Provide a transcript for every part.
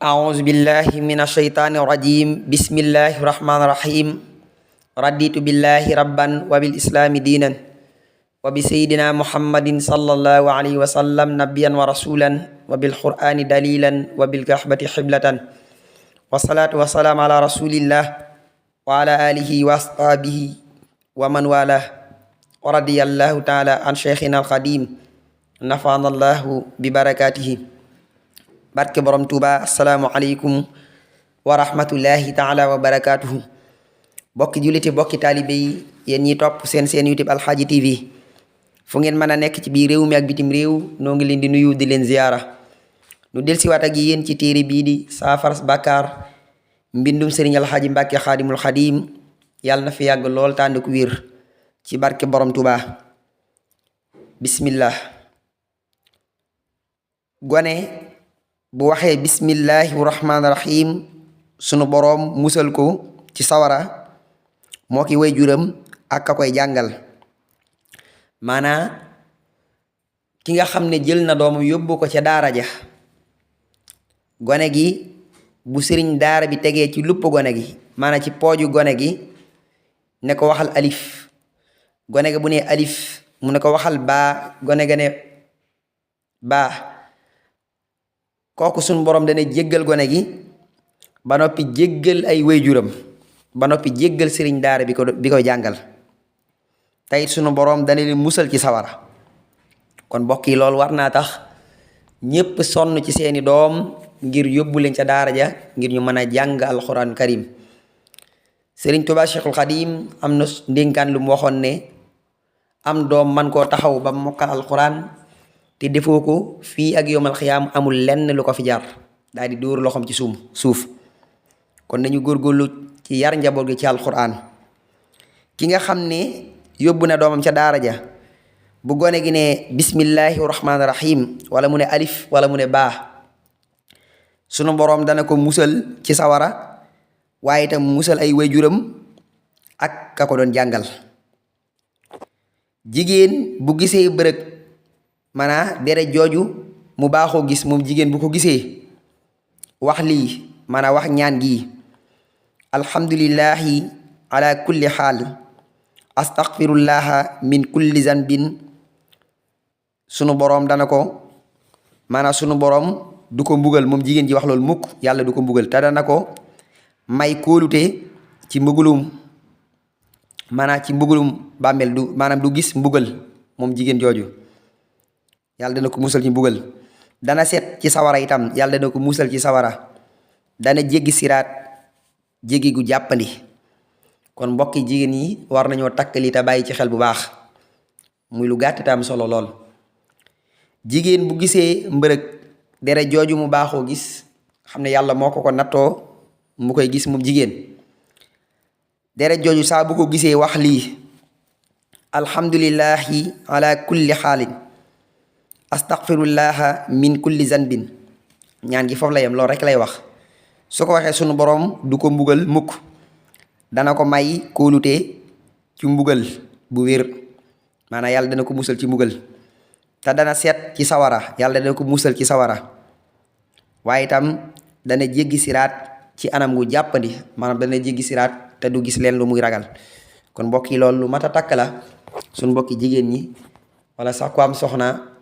أعوذ بالله من الشيطان الرجيم بسم الله الرحمن الرحيم رضيت بالله ربا وبالإسلام دينا وبسيدنا محمد صلى الله عليه وسلم نبيا ورسولا وبالقرآن دليلا وبالكعبة حبلة والصلاة والسلام على رسول الله وعلى آله وأصحابه ومن والاه ورضي الله تعالى عن شيخنا القديم نفعنا الله ببركاته barke borom Tuuba asalaamualeykum wa rahmatullahi taala wa barakatuhu bokki julliti bokki taalibe yi yéen ñi topp seen YouTube Alxaaji TV fu ngeen mën a nekk ci biir réew mi ak bitim réew noo ngi leen di nuyu di leen ziyaara nu del siwaat ak yéen ci téere bii di saafara bàkkaar mbindum sëriñ Alxaaji Mbàkke xaadimul xadim yàlla na fi yàgg lool tànd ku wér ci barke borom Tuuba bismillah gone bu waxee bismillahi rahmaani rahim sunu boroom musal ko ci sawara moo ki way juram ak ka koy jàngal maanaa ki nga xam ne jël na doomam yóbbu ko ca daara ja gone gi bu sëriñ daara bi tegee ci lupp gone gi maanaa ci pooju gone gi ne ko waxal alif gone ga bu ne alif mu ne ko waxal baa gone ga ne baa kooku suñ borom dana jéggal gone gi ba noppi jéggal ay wayjuram ba noppi jéggal sëriñ daara bi ko jàngal tey sunu borom dana leen musal ci sawara kon mbokk yi loolu war naa tax ñépp sonn ci seeni doom ngir yóbbu leen ca daara ja ngir ñu mën a jàng alxuraan karim sëriñ Tuubaa Cheikhul Xadim am na ndénkaan lu mu waxoon ne am doom man koo taxaw ba mokkal alxuraan te defoo ko fii ak yowmal xiyaam amul lenn lu ko fi jar daal di dóor loxoom ci suuf kon nañu góorgóorlu ci yar njaboot gi ci alquran ki nga xam ne yóbbu na doomam ca daara ja bu gone gi ne bismillahi rahmaani rahim wala mu ne alif wala mu ne baa sunu boroom dana ko musal ci sawara waaye itam musal ay wayjuram ak ka ko doon jàngal jigéen bu gisee bërëg maanaa deret jooju mu baaxoo gis moom jigéen bu ko gisee wax lii maanaa wax ñaan gi alhamdulillahi ala kulli xaal astaghfirullaha min kulli zanbin sunu boroom dana ko maanaa sunu boroom du ko mbugal moom jigéen ji wax loolu mukk yàlla du ko mbugal te dana ko may kóolute ci mbugulum maanaa ci mbugulum bàmmeel du maanaam du gis mbugal moom jigéen jooju yàlla dana ko musal ci mbugal dana set ci sawara itam yàlla dana ko musal ci sawara dana jéggi siraat jéggi gu jàppandi kon mbokki jigéen yi war nañoo takk li te bàyyi ci xel bu baax muy lu gàtt te am solo lool jigéen bu gisee mbërëg deret jooju mu baaxoo gis xam ne yàlla moo ko nattoo mu koy gis moom jigéen deret jooju saa bu ko gisee wax lii alhamdulillahi ala kulli xaalin astaghfirullaha min kulli zanbin ñaan gi foofu la yem loolu rek lay wax su ko waxee sunu boroom du ko mbugal mukk dana ko may kóolute ci mbugal bu wér maanaam yàlla dana ko musal ci mbugal te dana seet ci sawara yàlla dana ko musal ci sawara waaye itam dana jéggi siraat ci anam gu jàppandi maanaam dana jéggi siraat te du gis leen lu muy ragal kon mbokk yi loolu lu mat a takk la suñ mbokki jigéen ñi wala sax ku am soxna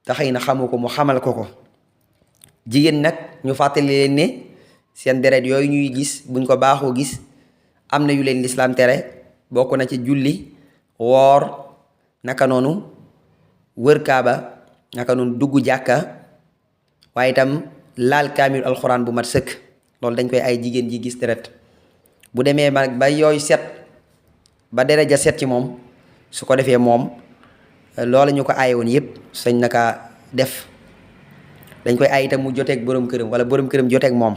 te xëy na xamu ko mu xamal ko jigéen nag ñu fàttali leen ne seen deret yooyu ñuy gis buñ ko baaxoo gis am na yu leen lislaam tere bokk na ci julli woor naka noonu wër kaaba naka noonu dugg jàkka waaye itam laal kaamil alxuraan bu mat sëkk loolu dañ koy ay jigéen ji gis deret bu demee ba yooyu set ba deret ja set ci moom su ko defee moom loolu ñu ko aaye woon yëpp sañ naka def dañ koy aay itam mu joteeg borom këram wala borom këram joteeg moom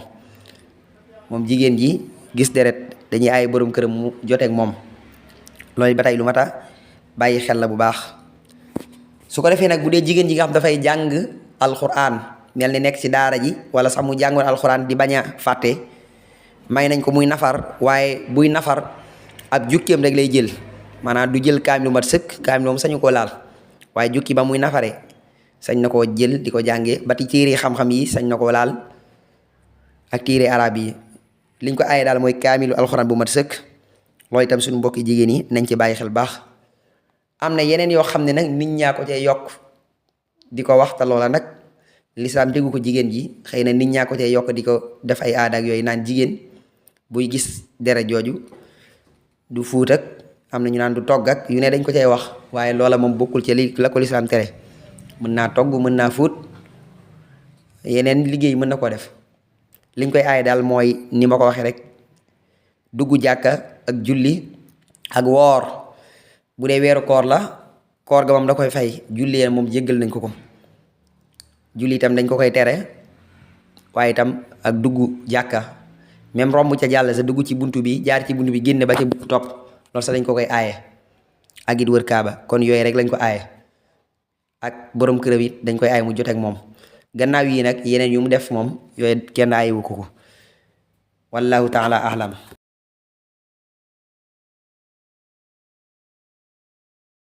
jigéen ji gis deret dañuy aaye borom këram mu joteeg moom loolu ba tey lu mat a bàyyi xel la bu baax su ko defee nag bu dee jigéen ji nga xam dafay jàng alxuraan mel ni nekk ci daara ji wala sax mu jàngoon alxuraan di bañ a fàtte may nañ ko muy nafar waaye buy nafar ab jukkeem rek lay jël maanaam du jël kaamil lu mat sëkk kaamil moom sañu koo laal waaye jukki ba muy nafare sañ na koo jël di ko jànge ba ti téere xam-xam yi sañ na koo laal ak téere arab yi. liñ ko aaye daal mooy kaamilu alxuraan bu mat sëkk. loolu itam suñu mbokki jigéen yi nañ ci bàyyi xel baax. am na yeneen yoo xam ne nag nit ñaa ko cee yokk di ko wax te loola nag lislaam déggu ko jigéen ji, xëy na nit ñaa ko cee yokk di ko def ay aada ak yooyu naan jigéen buy gis deret jooju du fuut ak am na ñu naan du togg ak yu ne dañ ko cay wax, waaye loola moom bokkul ci li la ko lislaam tere. mën naa togg, mën naa fuut, yeneen liggéey mën na ko def. liñ koy aaye daal mooy ni ma ko waxee rek, dugg jàkka ak julli ak woor. bu dee weeru koor la, koor ga moom da koy fay, julli moom jéggal nañ ko. julli itam dañ ko koy tere, waaye itam ak dugg jàkka même romb ca jàll sa dugg ci buntu bi, jaar ci buntu bi, génne ba ca buntu topp, loolu sax dañ ko koy aaye. ak it wër kaaba, kon yooyu rek lañ ko aaye. ak borom këram it dañ koy aaye mu jot ak moom. gannaaw yi nag yeneen yu mu def moom yooyu kenn aayewu ko. wallahu taala ahlam.